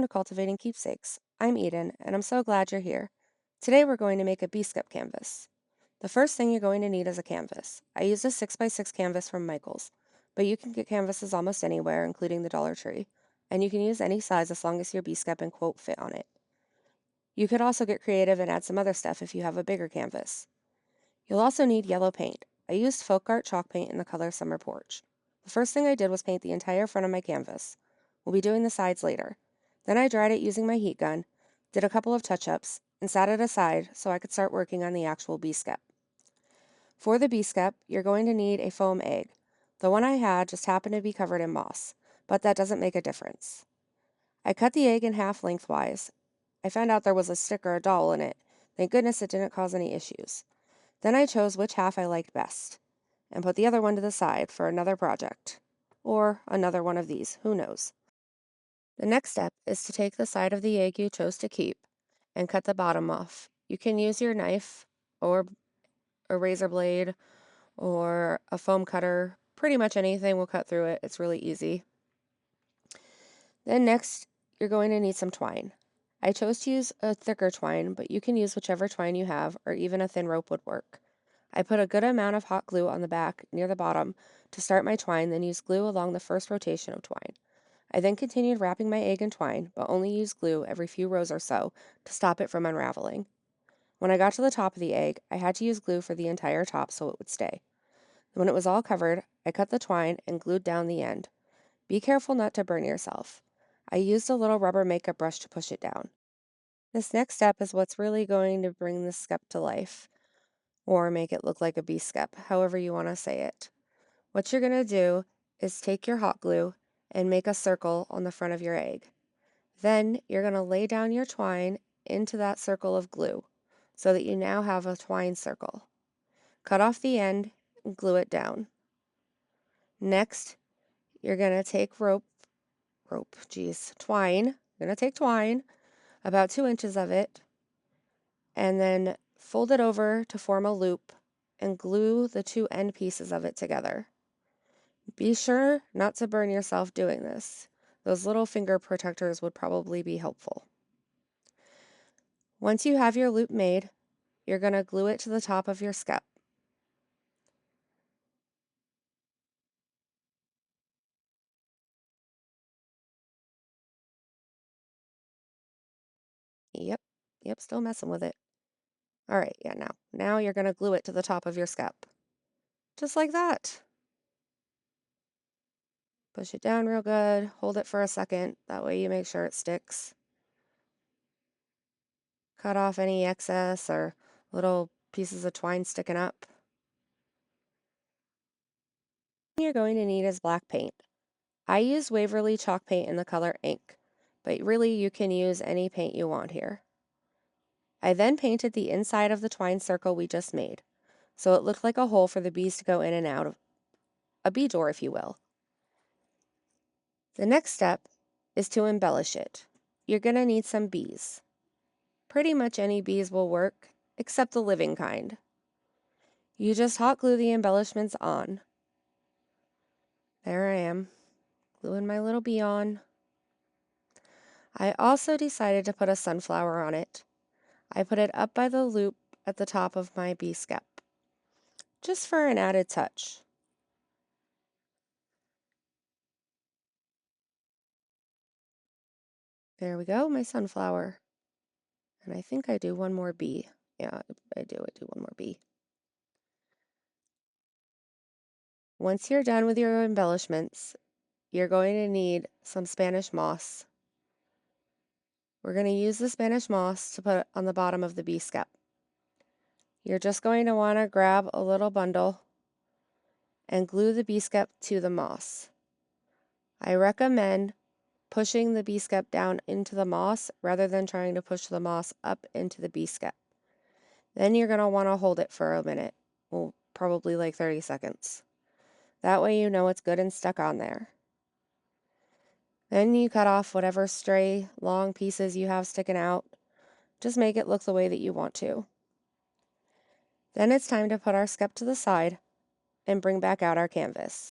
to Cultivating Keepsakes. I'm Eden, and I'm so glad you're here. Today we're going to make a Skep canvas. The first thing you're going to need is a canvas. I used a 6x6 canvas from Michael's, but you can get canvases almost anywhere, including the Dollar Tree, and you can use any size as long as your Skep and quote fit on it. You could also get creative and add some other stuff if you have a bigger canvas. You'll also need yellow paint. I used folk art chalk paint in the color Summer Porch. The first thing I did was paint the entire front of my canvas. We'll be doing the sides later. Then I dried it using my heat gun, did a couple of touch-ups, and sat it aside so I could start working on the actual Skep. For the Skep, you're going to need a foam egg. The one I had just happened to be covered in moss, but that doesn't make a difference. I cut the egg in half lengthwise. I found out there was a stick or a dowel in it. Thank goodness it didn't cause any issues. Then I chose which half I liked best, and put the other one to the side for another project. Or another one of these, who knows. The next step is to take the side of the egg you chose to keep and cut the bottom off. You can use your knife or a razor blade or a foam cutter. Pretty much anything will cut through it. It's really easy. Then next, you're going to need some twine. I chose to use a thicker twine, but you can use whichever twine you have, or even a thin rope would work. I put a good amount of hot glue on the back near the bottom to start my twine, then used glue along the first rotation of twine. I then continued wrapping my egg in twine, but only used glue every few rows or so to stop it from unraveling. When I got to the top of the egg, I had to use glue for the entire top so it would stay. When it was all covered, I cut the twine and glued down the end. Be careful not to burn yourself. I used a little rubber makeup brush to push it down. This next step is what's really going to bring the Skep to life, or make it look like a Skep, however you want to say it. What you're going to do is take your hot glue and make a circle on the front of your egg. Then you're going to lay down your twine into that circle of glue so that you now have a twine circle. Cut off the end and glue it down. Next, you're going to take twine. You're going to take twine, about 2 inches of it, and then fold it over to form a loop and glue the two end pieces of it together. Be sure not to burn yourself doing this. Those little finger protectors would probably be helpful. Once you have your loop made, you're going to glue it to the top of your Skep. Yep, still messing with it. All right, yeah, now you're going to glue it to the top of your Skep. Just like that. Push it down real good, hold it for a second, that way you make sure it sticks. Cut off any excess or little pieces of twine sticking up. What you're going to need is black paint. I use Waverly chalk paint in the color ink, but really you can use any paint you want here. I then painted the inside of the twine circle we just made, so it looked like a hole for the bees to go in and out of, a bee door if you will. The next step is to embellish it. You're going to need some bees. Pretty much any bees will work, except the living kind. You just hot glue the embellishments on. There I am, gluing my little bee on. I also decided to put a sunflower on it. I put it up by the loop at the top of my Skep, just for an added touch. There we go, my sunflower. And I think I do one more bee. Yeah, I do one more bee. Once you're done with your embellishments, you're going to need some Spanish moss. We're going to use the Spanish moss to put on the bottom of the Skep. You're just going to want to grab a little bundle and glue the Skep to the moss. I recommend pushing the Skep down into the moss rather than trying to push the moss up into the Skep. Then you're going to want to hold it for a minute, well, probably like 30 seconds. That way you know it's good and stuck on there. Then you cut off whatever stray long pieces you have sticking out. Just make it look the way that you want to. Then it's time to put our Skep to the side and bring back out our canvas.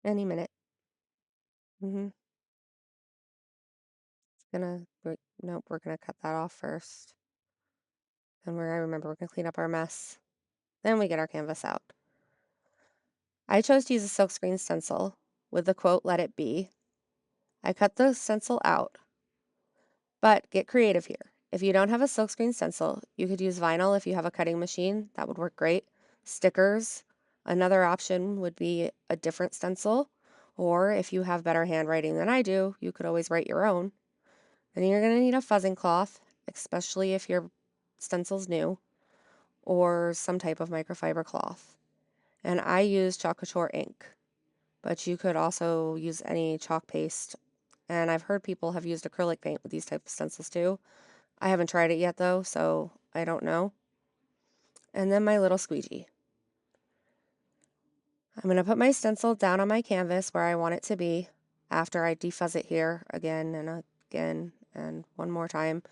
Any minute. Nope, we're gonna cut that off first. Then I remember we're gonna clean up our mess. Then we get our canvas out. I chose to use a silkscreen stencil with the quote, "Let it be." I cut the stencil out, but get creative here. If you don't have a silkscreen stencil, you could use vinyl if you have a cutting machine. That would work great. Stickers. Another option would be a different stencil, or if you have better handwriting than I do, you could always write your own. Then you're going to need a fuzzing cloth, especially if your stencil's new, or some type of microfiber cloth. And I use chalk couture ink, but you could also use any chalk paste. And I've heard people have used acrylic paint with these type of stencils too. I haven't tried it yet though, so I don't know. And then my little squeegee. I'm going to put my stencil down on my canvas where I want it to be after I defuzz it here again and again and one more time.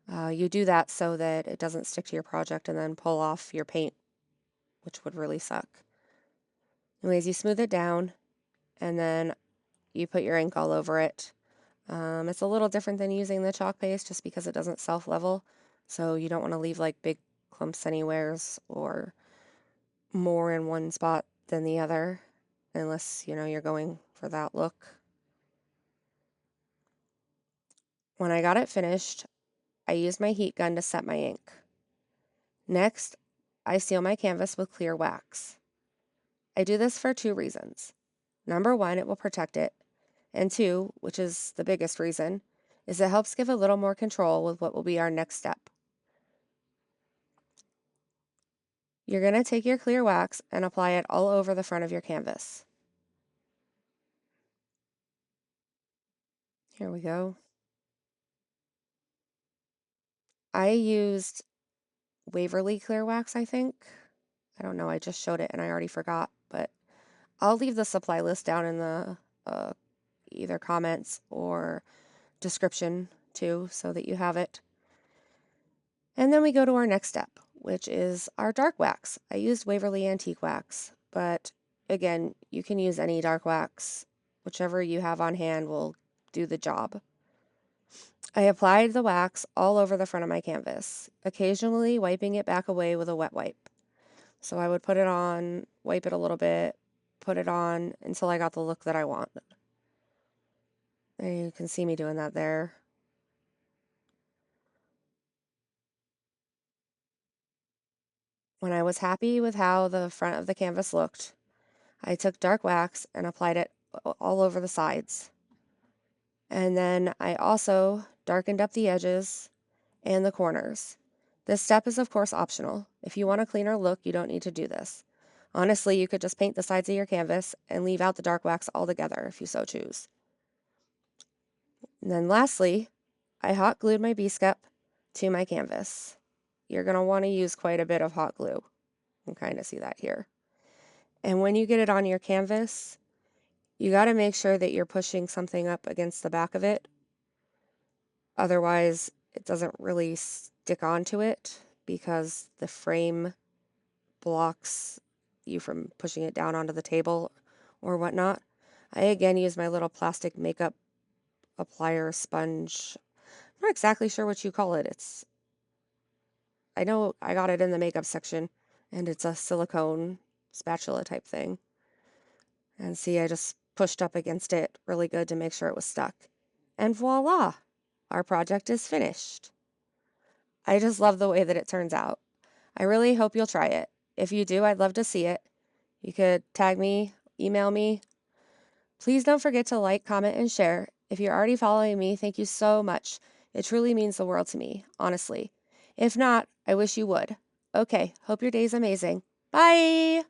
You do that so that it doesn't stick to your project and then pull off your paint, which would really suck. Anyways, you smooth it down and then you put your ink all over it. It's a little different than using the chalk paste just because it doesn't self-level, so you don't want to leave like big clumps anywheres or more in one spot than the other unless you're going for that look. When I got it finished, I used my heat gun to set my ink. Next, I seal my canvas with clear wax. I do this for two reasons. Number one, it will protect it, and two, which is the biggest reason, is it helps give a little more control with what will be our next step. You're going to take your clear wax and apply it all over the front of your canvas. Here we go. I used Waverly clear wax, I think. I don't know, I just showed it and I already forgot, but I'll leave the supply list down in the either comments or description too, so that you have it. And then we go to our next step, which is our dark wax. I used Waverly Antique Wax, but again, you can use any dark wax. Whichever you have on hand will do the job. I applied the wax all over the front of my canvas, occasionally wiping it back away with a wet wipe. So I would put it on, wipe it a little bit, put it on until I got the look that I wanted. And you can see me doing that there. When I was happy with how the front of the canvas looked, I took dark wax and applied it all over the sides. And then I also darkened up the edges and the corners. This step is of course optional. If you want a cleaner look, you don't need to do this. Honestly, you could just paint the sides of your canvas and leave out the dark wax altogether if you so choose. And then lastly, I hot glued my Skep to my canvas. You're going to want to use quite a bit of hot glue. You can kind of see that here. And when you get it on your canvas, you got to make sure that you're pushing something up against the back of it. Otherwise, it doesn't really stick onto it because the frame blocks you from pushing it down onto the table or whatnot. I again use my little plastic makeup applier sponge. I'm not exactly sure what you call it. I know I got it in the makeup section, and it's a silicone spatula type thing. And see, I just pushed up against it really good to make sure it was stuck. And voila, our project is finished. I just love the way that it turns out. I really hope you'll try it. If you do, I'd love to see it. You could tag me, email me. Please don't forget to like, comment, and share. If you're already following me, thank you so much. It truly means the world to me, honestly. If not, I wish you would. Okay, hope your day's amazing. Bye!